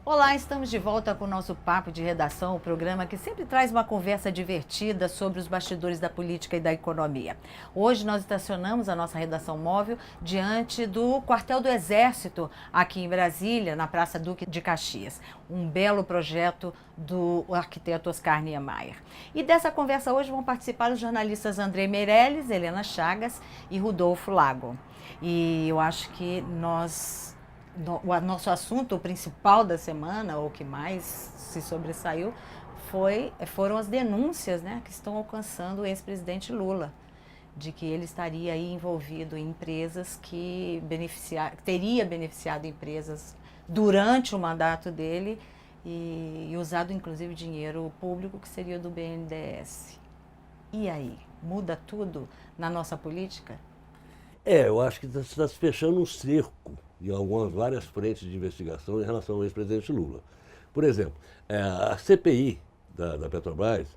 Olá, estamos de volta com o nosso Papo de Redação, o programa que sempre traz uma conversa divertida sobre os bastidores da política e da economia. Hoje nós estacionamos a nossa redação móvel diante do Quartel do Exército, aqui em Brasília, na Praça Duque de Caxias. Um belo projeto do arquiteto Oscar Niemeyer. E dessa conversa hoje vão participar os jornalistas André Meirelles, Helena Chagas e Rodolfo Lago. E eu acho que o nosso assunto principal da semana, ou que mais se sobressaiu, foram as denúncias, né, que estão alcançando o ex-presidente Lula, de que ele estaria aí envolvido em empresas que teria beneficiado empresas durante o mandato dele e usado inclusive dinheiro público que seria do BNDES. E aí, muda tudo na nossa política? Eu acho que está se fechando um cerco em várias frentes de investigação em relação ao ex-presidente Lula. Por exemplo, a CPI da Petrobras,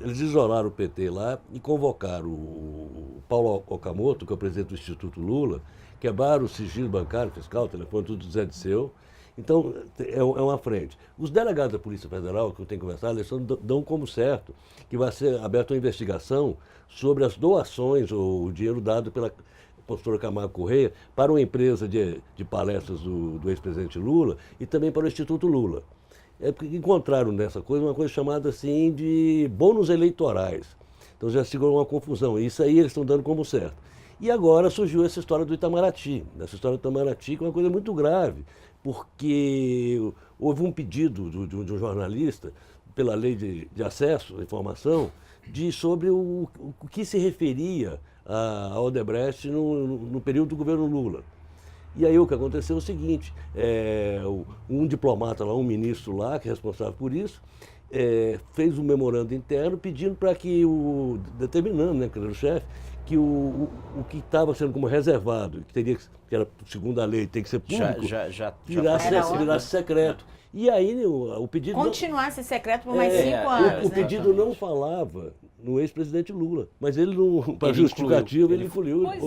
eles isolaram o PT lá e convocaram o Paulo Okamoto, que é o presidente do Instituto Lula, quebraram o sigilo bancário, fiscal, telefone, tudo do Zé Disseu. Então, é uma frente. Os delegados da Polícia Federal, que eu tenho conversado, eles dão como certo que vai ser aberta uma investigação sobre as doações ou o dinheiro dado pela professora Camargo Correia para uma empresa de palestras do ex-presidente Lula e também para o Instituto Lula. É porque encontraram nessa coisa uma coisa chamada assim de bônus eleitorais. Então já segurou uma confusão. Isso aí eles estão dando como certo. E agora surgiu essa história do Itamaraty. Essa história do Itamaraty que é uma coisa muito grave, porque houve um pedido de um jornalista, pela lei de acesso à informação, sobre o que se referia a Odebrecht no período do governo Lula. E aí o que aconteceu é o seguinte, um diplomata lá, um ministro lá, que é responsável por isso, fez um memorando interno pedindo para que determinando, né, que era o chefe, que o que estava sendo como reservado, que era, segundo a lei, tem que ser público, virasse secreto. E aí o pedido... Continuasse secreto por mais 5 anos. O pedido não falava no ex-presidente Lula, mas ele, para justificativa, ele incluiu. Pois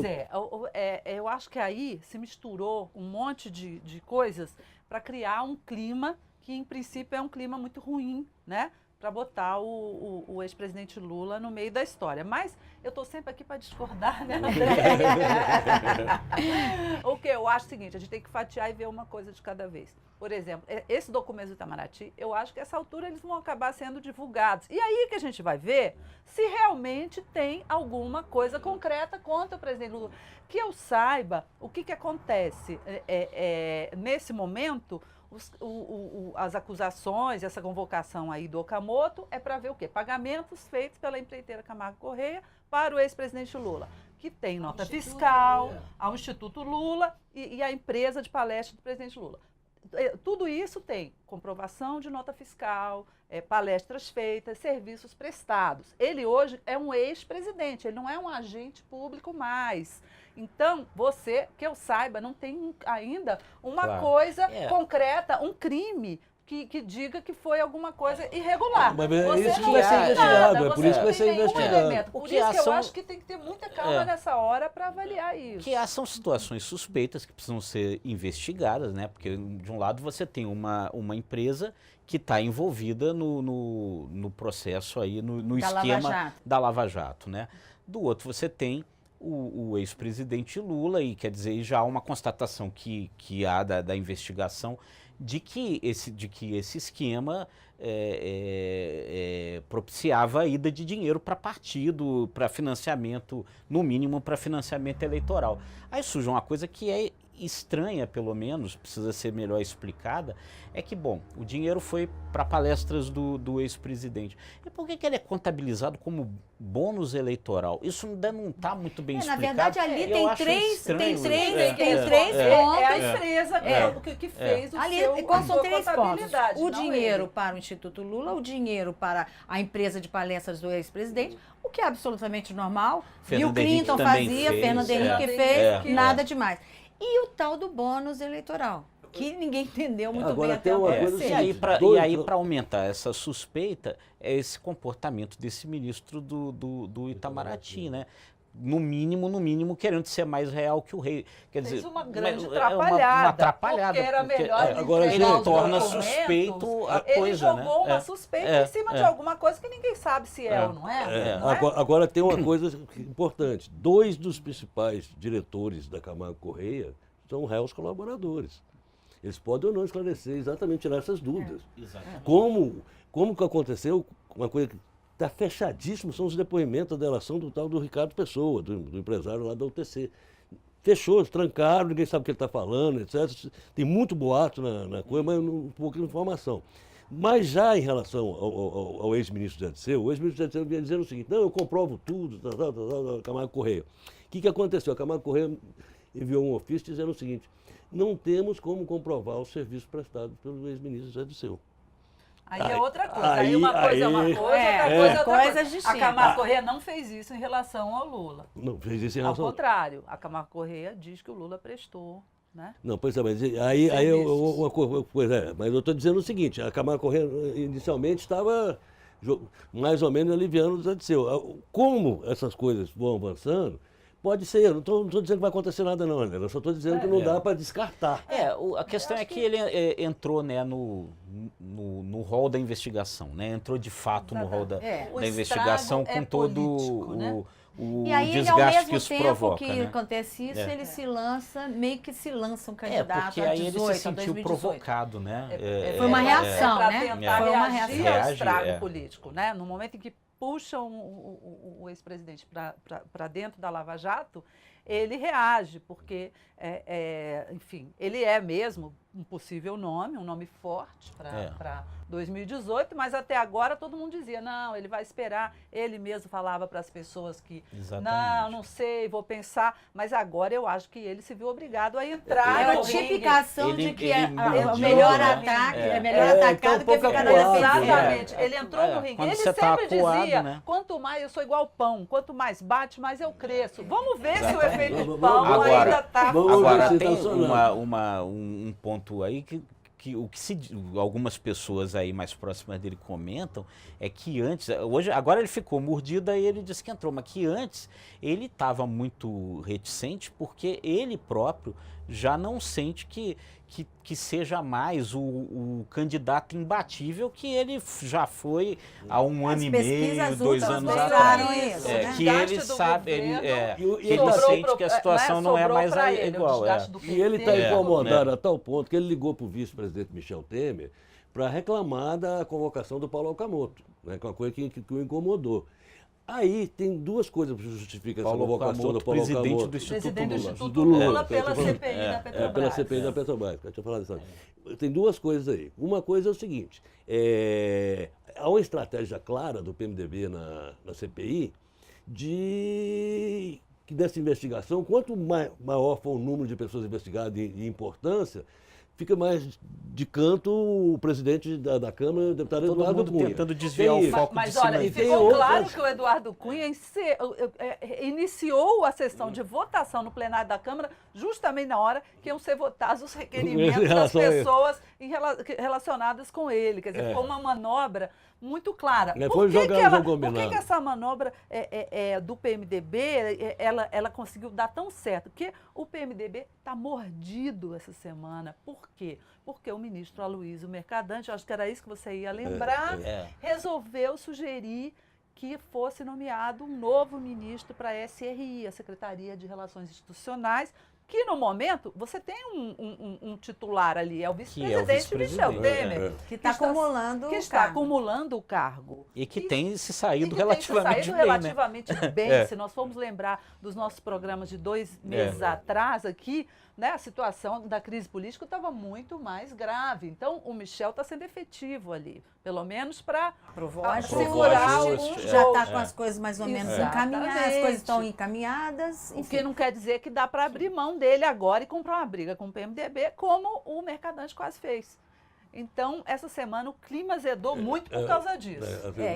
eu acho que aí se misturou um monte de coisas para criar um clima que, em princípio, é um clima muito ruim, né? Para botar o ex-presidente Lula no meio da história. Mas eu estou sempre aqui para discordar, né, André? O que eu acho é o seguinte, a gente tem que fatiar e ver uma coisa de cada vez. Por exemplo, esse documento do Itamaraty, eu acho que a essa altura eles vão acabar sendo divulgados. E aí que a gente vai ver se realmente tem alguma coisa concreta contra o presidente Lula. Que eu saiba o que acontece nesse momento. As acusações, essa convocação aí do Okamoto é para ver o quê? Pagamentos feitos pela empreiteira Camargo Correia para o ex-presidente Lula, que tem nota fiscal, ao Instituto Lula e a empresa de palestra do presidente Lula. Tudo isso tem comprovação de nota fiscal, palestras feitas, serviços prestados. Ele hoje é um ex-presidente, ele não é um agente público mais. Então, que eu saiba, não tem ainda uma coisa concreta, um crime que diga que foi alguma coisa irregular. Mas é isso que vai ser investigado, é por isso que vai ser investigado. Por isso que eu acho que tem que ter muita calma nessa hora para avaliar isso. Que são situações suspeitas que precisam ser investigadas, né? Porque, de um lado, você tem uma empresa que está envolvida no processo aí, no esquema da Lava Jato, né? Do outro, você tem o ex-presidente Lula, e quer dizer, já há uma constatação que há da investigação de que esse esquema propiciava a ida de dinheiro para partido, para financiamento, no mínimo para financiamento eleitoral. Aí surge uma coisa que é estranha, pelo menos, precisa ser melhor explicada, é que, bom, o dinheiro foi para palestras do ex-presidente. E por que ele é contabilizado como bônus eleitoral? Isso ainda não está muito bem explicado. Na verdade, ali tem três pontos. É a empresa que fez o ali, seu são 3 pontos. O dinheiro ele. para o Instituto Lula, o dinheiro para a empresa de palestras do ex-presidente, o que é absolutamente normal. Bill Clinton fazia, Fernando Henrique fez, nada demais. E o tal do bônus eleitoral, que ninguém entendeu muito bem até agora. E aí, para aumentar essa suspeita, é esse comportamento desse ministro do Itamaraty, né? no mínimo, querendo ser mais real que o rei. Quer dizer, uma grande atrapalhada. Uma atrapalhada. Porque era melhor agora ele torna suspeito a coisa, né? Ele jogou uma suspeita em cima de alguma coisa que ninguém sabe se é ou não é. Agora tem uma coisa importante. 2 dos principais diretores da Camargo Correia são réus colaboradores. Eles podem ou não esclarecer, exatamente tirar essas dúvidas. Como que aconteceu, uma coisa que está fechadíssimo, são os depoimentos da delação do tal do Ricardo Pessoa, do empresário lá da UTC. Fechou, trancaram, ninguém sabe o que ele está falando, etc. Tem muito boato na coisa, mas pouca informação. Mas já em relação ao ex-ministro Zé Disseu, o ex-ministro Zé Disseu vinha dizendo o seguinte: não, eu comprovo tudo, Camargo Correia. O que aconteceu? A Camargo Correia enviou um ofício dizendo o seguinte: não temos como comprovar o serviço prestado pelo ex-ministro Zé Disseu. Aí é outra coisa. Aí uma coisa é uma coisa, outra coisa é outra coisa. A Camargo Correia não fez isso em relação ao Lula. Não fez isso em relação ao contrário. A Camargo Correia diz que o Lula prestou, né? Não, pois é, mas mas eu estou dizendo o seguinte: a Camargo Correia inicialmente estava mais ou menos aliviando o Zé Disseu. Como essas coisas vão avançando, pode ser, eu não estou dizendo que vai acontecer nada não, né? Eu só estou dizendo que não dá para descartar. A questão é que ele entrou, né, no rol da investigação, né? Entrou de fato no rol da investigação com todo o e aí, desgaste que isso provoca. E aí, ao mesmo tempo que né? acontece isso, ele se lança, meio que se lança um candidato porque a 18, aí ele se sentiu 2018. Provocado, né? Foi uma reação, né? Foi uma reação ao estrago político, né? No momento em que puxam o ex-presidente para dentro da Lava Jato, ele reage, porque, enfim, ele é mesmo um possível nome, um nome forte para 2018, mas até agora todo mundo dizia, não, ele vai esperar. Ele mesmo falava para as pessoas que, não sei, vou pensar, mas agora eu acho que ele se viu obrigado a entrar. É uma tipificação de que é o melhor ataque, é melhor atacado que ficar na defensiva. Exatamente, ele entrou no ringue. Ele sempre dizia, né? Quanto mais, eu sou igual pão, quanto mais bate, mais eu cresço. Vamos ver se o efeito de pão ainda está... Agora, tem um ponto aí que algumas pessoas aí mais próximas dele comentam, é que antes, agora ele ficou mordido, aí ele disse que entrou, mas que antes ele estava muito reticente porque ele próprio já não sente que seja mais o candidato imbatível que ele já foi há um ano e meio, 2 anos atrás. Que ele sabe, ele sente que a situação não é mais igual. E ele está incomodado a tal ponto que ele ligou para o vice-presidente Michel Temer para reclamar da convocação do Paulo Okamoto, né, que é uma coisa que o incomodou. Aí tem 2 coisas que justificam essa convocação do Paulo Okamoto. Presidente do Instituto Lula pela CPI da Petrobras. Pela CPI da Petrobras, que eu tinha falado isso. Tem 2 coisas aí. Uma coisa é o seguinte, há uma estratégia clara do PMDB na CPI que dessa investigação, quanto maior for o número de pessoas investigadas e importância, fica mais de canto o presidente da Câmara, o deputado Eduardo Cunha. Tentando desviar o foco mas de olha, ficou claro que o Eduardo Cunha iniciou a sessão de votação no plenário da Câmara justamente na hora que iam ser votados os requerimentos das pessoas relacionadas com ele. Quer dizer, ficou uma manobra muito clara. Por que essa manobra do PMDB ela conseguiu dar tão certo? Porque o PMDB está mordido essa semana. Por quê? Porque o ministro Aloysio Mercadante, acho que era isso que você ia lembrar, resolveu sugerir que fosse nomeado um novo ministro para a SRI, a Secretaria de Relações Institucionais, que no momento você tem um titular ali, é o vice-presidente Michel Temer, que está acumulando o cargo. E que tem se saído relativamente bem. Bem. Se nós formos lembrar dos nossos programas de 2 meses atrás aqui, né, a situação da crise política estava muito mais grave. Então, o Michel está sendo efetivo ali, pelo menos para segurar alguns. Já está com as coisas mais ou menos encaminhadas, as coisas estão encaminhadas. Enfim. O que não quer dizer que dá para abrir mão dele agora e comprar uma briga com o PMDB, como o Mercadante quase fez. Então, essa semana o clima azedou muito por causa disso.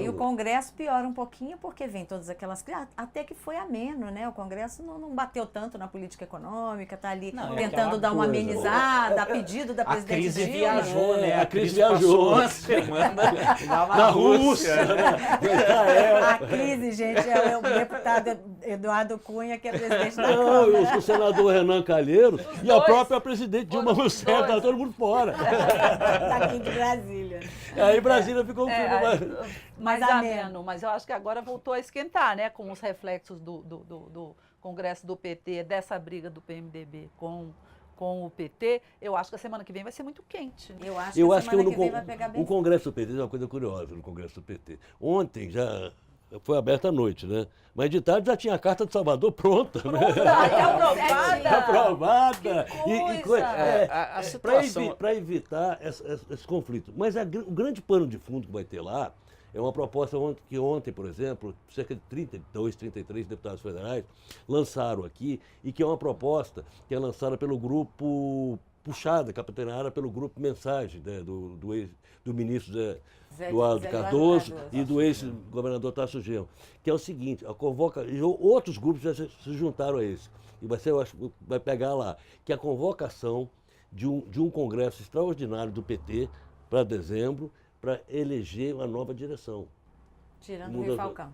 E o Congresso piora um pouquinho porque vem todas aquelas... Até que foi ameno, né? O Congresso não bateu tanto na política econômica, está ali tentando dar uma amenizada, a pedido da presidente Dilma. A crise viajou, né? A crise viajou. Uma semana na Rússia. A crise, gente, é o deputado Eduardo Cunha, que é presidente da Câmara. O senador Renan Calheiros e a própria presidente Dilma Rousseff, estava todo mundo fora. Daqui de Brasília. Aí Brasília ficou mais ameno, mas eu acho que agora voltou a esquentar, né? Com os reflexos do Congresso do PT, dessa briga do PMDB com o PT, eu acho que a semana que vem vai ser muito quente. Eu acho que a semana que vem vai pegar bem. O Congresso do PT é uma coisa curiosa no Congresso do PT. Ontem já foi aberta à noite, né? Mas de tarde já tinha a Carta de Salvador pronta. Aprovada. Para evitar esse conflito. Mas o grande pano de fundo que vai ter lá é uma proposta que ontem, por exemplo, cerca de 32, 33 deputados federais lançaram aqui, e que é uma proposta que é lançada pelo grupo puxada, capitaneada pelo grupo Mensagem, né, do ministro Eduardo Cardoso e do ex-governador Tasso Genro, que é o seguinte, outros grupos já se juntaram a esse, e vai pegar lá, que é a convocação de um congresso extraordinário do PT para dezembro, para eleger uma nova direção. Tirando o Rui Falcão.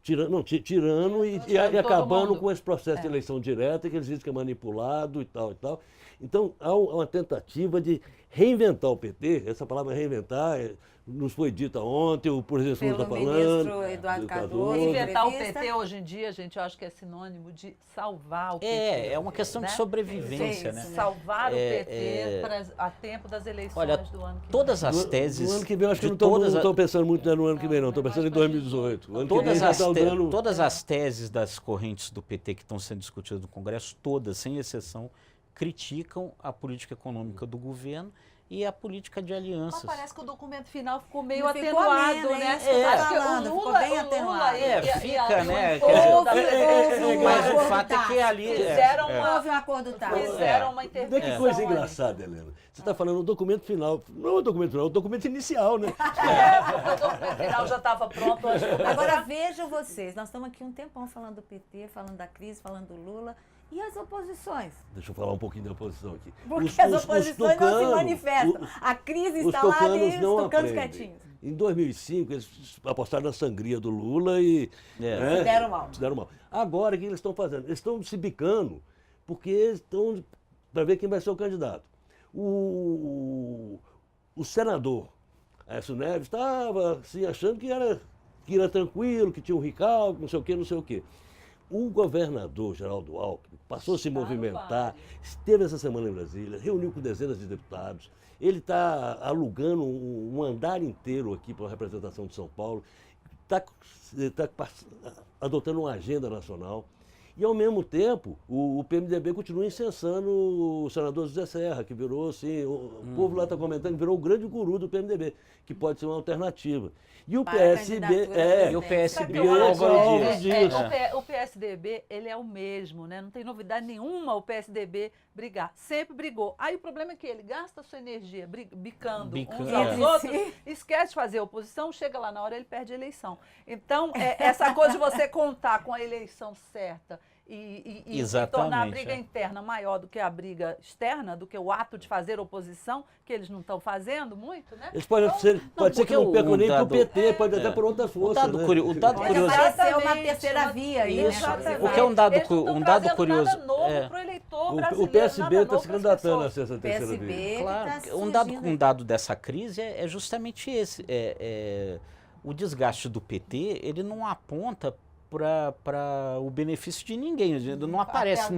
Tirando e acabando com esse processo de eleição direta, que eles dizem que é manipulado e tal e tal. Então, há uma tentativa de reinventar o PT, essa palavra reinventar nos foi dita ontem, o presidente Lula está falando. Pelo ministro Eduardo Cardoso. Reinventar o PT hoje em dia, gente, eu acho que é sinônimo de salvar o PT. É uma questão de sobrevivência, né? Salvar o PT a tempo das eleições do ano que vem. Todas as teses... No ano que vem, eu acho que não estou pensando muito no ano que vem, não. Estou pensando em 2018. Todas as teses das correntes do PT que estão sendo discutidas no Congresso, todas, sem exceção, criticam a política econômica do governo e a política de alianças. Mas parece que o documento final ficou meio atenuado, né? Ficou bem atenuado. Fica, né? Mas o fato é que ali... Houve um acordo tático. Fizeram uma intervenção. Que coisa engraçada, Helena. Você está falando do documento final. Não é o documento final, é o documento inicial, né? Porque o documento final já estava pronto. Agora vejam vocês, nós estamos aqui um tempão falando do PT, falando da crise, falando do Lula. E as oposições? Deixa eu falar um pouquinho da oposição aqui. Porque as oposições não se manifestam. A crise está lá e os tucanos quietinhos. Em 2005, eles apostaram na sangria do Lula e... Se deram mal. Se deram mal. Agora, o que eles estão fazendo? Eles estão se bicando porque eles estão para ver quem vai ser o candidato. O senador Aécio Neves estava assim, achando que era tranquilo, que tinha um Ricaldo, não sei o quê, não sei o quê. O governador Geraldo Alckmin passou a se movimentar, esteve essa semana em Brasília, reuniu com dezenas de deputados. Ele está alugando um andar inteiro aqui para a representação de São Paulo, está adotando uma agenda nacional. E, ao mesmo tempo, o PMDB continua incensando o senador José Serra, que virou, assim, o povo lá está comentando, virou o grande guru do PMDB, que pode ser uma alternativa. E o PSB... O PSDB, ele é o mesmo, né? Não tem novidade nenhuma o PSDB brigar. Sempre brigou. Aí o problema é que ele gasta a sua energia bicando uns aos outros, esquece de fazer oposição, chega lá na hora ele perde a eleição. Então, essa coisa de você contar com a eleição certa e tornar a briga interna maior do que a briga externa, do que o ato de fazer oposição, que eles não estão fazendo muito, né? Eles podem pode ser que não percam nem para o PT, pode até por outra força. O dado curioso é uma terceira via aí, isso, o que é um dado curioso. Nada novo pro eleitor brasileiro, o PSB está se candidatando a ser essa terceira via. Claro, um dado dessa crise é justamente esse. O desgaste do PT, ele não aponta para o benefício de ninguém. Não aparece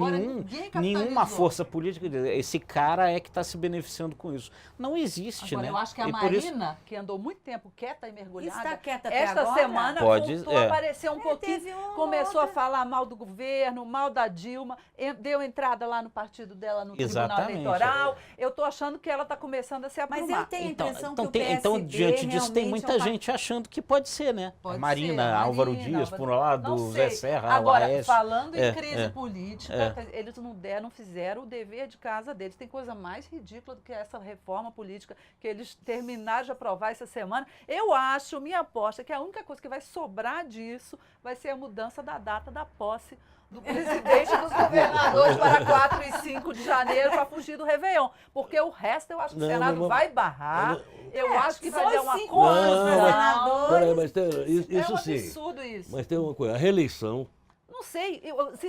nenhuma força política. Esse cara é que está se beneficiando com isso. Não existe, agora, né? Eu acho que a Marina, que andou muito tempo quieta e mergulhada, está quieta até esta agora, semana voltou a aparecer um pouquinho, começou a falar mal do governo, mal da Dilma, deu entrada lá no partido dela no Tribunal Eleitoral. Eu estou achando que ela está começando a se aprumar. Mas eu tenho a impressão que o PSB então, diante disso, tem muita gente achando que pode ser, né? A Marina, Álvaro Dias, por um lado, do Zé Serra, Agora, Laércio. falando em crise política, eles não fizeram o dever de casa deles. Tem coisa mais ridícula do que essa reforma política que eles terminaram de aprovar essa semana. Eu acho, minha aposta, que a única coisa que vai sobrar disso vai ser a mudança da data da posse do presidente e dos governadores para 4 e 5 de janeiro para fugir do Réveillon. Porque o resto eu acho que o Senado vai barrar. Eu acho que vai dar uma confusão. Mas isso um sim. Absurdo isso. Mas tem uma coisa, a reeleição. Não sei,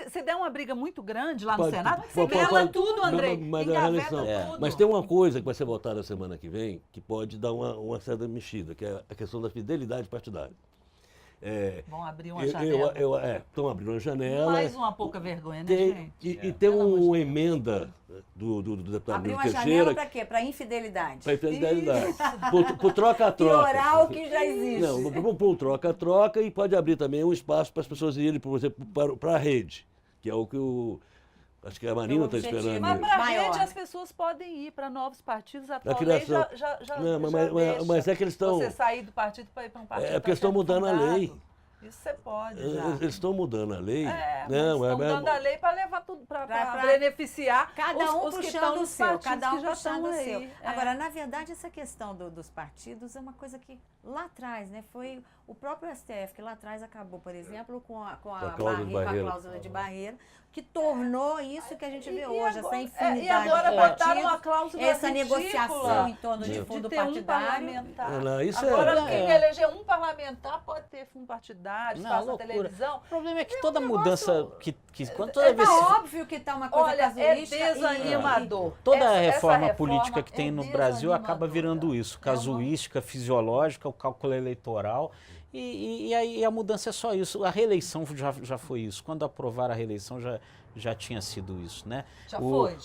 se der uma briga muito grande lá no Senado, você pode, mela tudo, Andrei. Mas a reeleição. Tudo. Mas tem uma coisa que vai ser votada semana que vem que pode dar uma certa mexida, que é a questão da fidelidade partidária. Vão abrir uma janela. Estão abrindo uma janela. Mais uma pouca vergonha, né, gente? E tem uma emenda do deputado Abrir Nilo uma Teixeira. janela para quê? Para infidelidade. Para infidelidade. Por troca-troca. Piorar o que já existe. Não, por troca-troca e pode abrir também um espaço para as pessoas irem, por exemplo, para a rede, que é o que acho que a Marina está esperando. Mas para a rede as pessoas podem ir para novos partidos. A atual lei já mas é que eles estão... Você sair do partido para ir para um partido. É porque eles estão mudando a lei. Isso você pode já. Eles estão mudando a lei. Estão mudando a lei para levar tudo, para beneficiar cada um os que puxando estão o nos seu, partidos cada um que já puxando o estão seu. aí. Agora, na verdade, essa questão dos partidos é uma coisa que lá atrás, né, foi o próprio STF que lá atrás acabou, por exemplo, com a cláusula de barreira, que tornou isso que a gente vê hoje, essa infinidade e agora de botaram uma cláusula essa ridícula negociação em torno de fundo partidário. Agora, quem eleger um parlamentar pode ter fundo partidário, espaço na televisão. O problema é que toda mudança óbvio que está uma coisa casuística. É desanimador. Toda reforma política que tem no Brasil acaba virando isso, casuística, fisiológica, o cálculo eleitoral. E a mudança é só isso. A reeleição já foi isso. Quando aprovaram a reeleição já tinha sido isso, né? Já foi.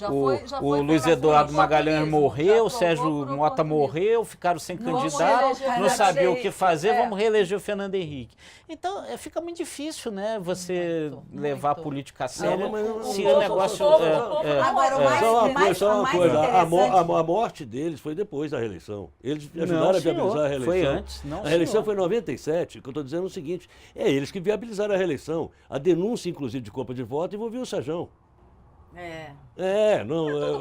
O Luiz Eduardo Magalhães morreu, o Sérgio Mota morreu, ficaram sem candidato, não sabiam o que fazer, vamos reeleger o Fernando Henrique. Então, fica muito difícil, né, você levar a política a sério se o negócio... Agora, só uma coisa, a morte deles foi depois da reeleição. Eles ajudaram a viabilizar a reeleição. Foi antes, não, a reeleição foi em 97, o que eu estou dizendo é o seguinte, eles que viabilizaram a reeleição. A denúncia, inclusive, de compra de voto envolvia o Sérgio. Tudo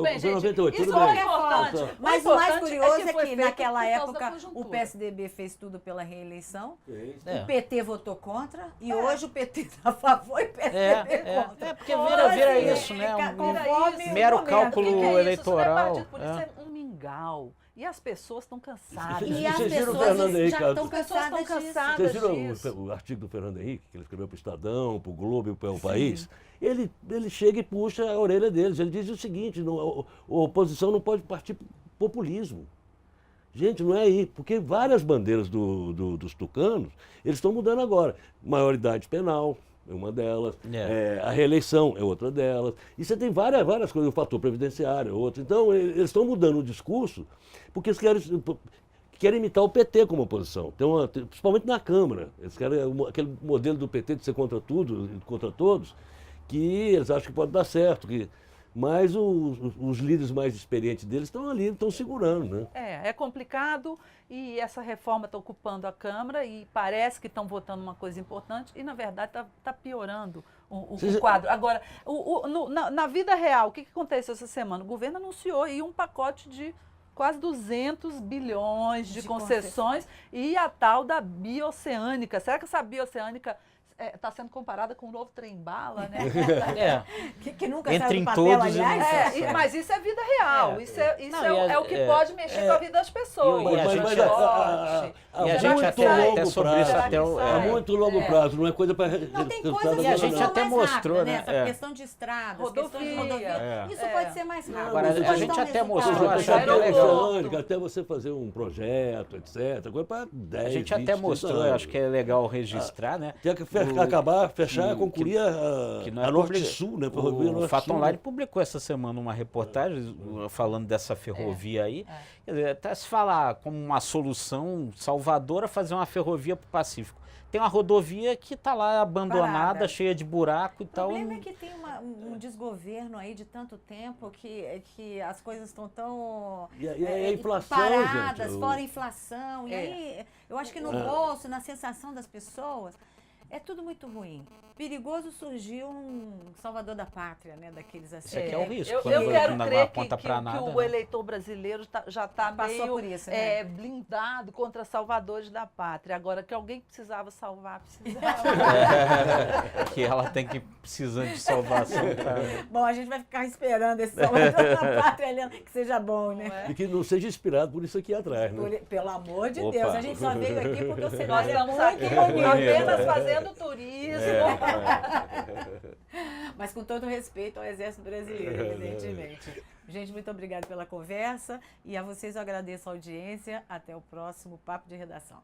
bem, foi 98, gente. tudo Isso bem. é importante. Mas o mais curioso é que naquela época o PSDB fez tudo pela reeleição, o PT votou contra e hoje o PT está a favor e o PSDB contra. Porque vira isso, né? Um mero cálculo eleitoral. Isso é um mingau. E as pessoas estão cansadas. E as pessoas já estão cansadas disso. Vocês viram o artigo do Fernando Henrique, que ele escreveu para o Estadão, para o Globo e para o País? Ele chega e puxa a orelha deles. Ele diz o seguinte, a oposição não pode partir para populismo. Gente, não é aí, porque várias bandeiras dos tucanos, eles estão mudando agora. Maioridade penal é uma delas, a reeleição é outra delas. E você tem várias coisas, o fator previdenciário é outro. Então, eles estão mudando o discurso porque eles querem imitar o PT como oposição, principalmente na Câmara. Eles querem aquele modelo do PT de ser contra tudo, contra todos, que eles acham que pode dar certo. Mas os líderes mais experientes deles estão ali, estão segurando, né? É complicado e essa reforma está ocupando a Câmara e parece que estão votando uma coisa importante e, na verdade, está piorando o quadro. Agora, na vida real, o que aconteceu essa semana? O governo anunciou aí um pacote de quase 200 bilhões de concessões e a tal da bioceânica. Será que essa bioceânica está sendo comparada com o novo trem-bala, né? Que nunca entra saiu em do papel, todos aliás. Mas isso é vida real. Isso é o que pode mexer com a vida das pessoas. E a gente até sobre isso até a muito longo prazo, não é coisa para... Não, tem coisas e a gente até mostrou, né? Essa questão de estradas, rodovia. Isso pode ser mais rápido. Agora, a gente até mostrou, até você fazer um projeto, etc. Agora para 10, a gente até mostrou, acho que é legal registrar, né? Tem que fechar, concluir a Norte-Sul, né? O Fato Online publicou essa semana uma reportagem falando dessa ferrovia aí. Quer dizer, até se falar como uma solução salvadora fazer uma ferrovia para o Pacífico. Tem uma rodovia que está lá abandonada, cheia de buraco e tal. O problema é que tem um desgoverno aí de tanto tempo que as coisas estão tão e a inflação, paradas, gente, fora a inflação. E aí, eu acho que no bolso, na sensação das pessoas, É tudo muito ruim. Perigoso surgiu um salvador da pátria, né? Daqueles assim. Isso aqui é o risco. Eu quero crer que o eleitor brasileiro já está meio por isso, né? blindado contra salvadores da pátria. Agora, que alguém precisava salvar, precisava. Que ela tem que precisando de salvação. Bom, a gente vai ficar esperando esse salvador da pátria, Helena, que seja bom, né? E que não seja inspirado por isso aqui atrás, né? Pelo amor de Deus, a gente só veio aqui porque o Nós cenário estamos aqui apenas fazendo turismo. Mas com todo respeito ao Exército Brasileiro, evidentemente. Gente, muito obrigada pela conversa e a vocês eu agradeço a audiência. Até o próximo Papo de Redação.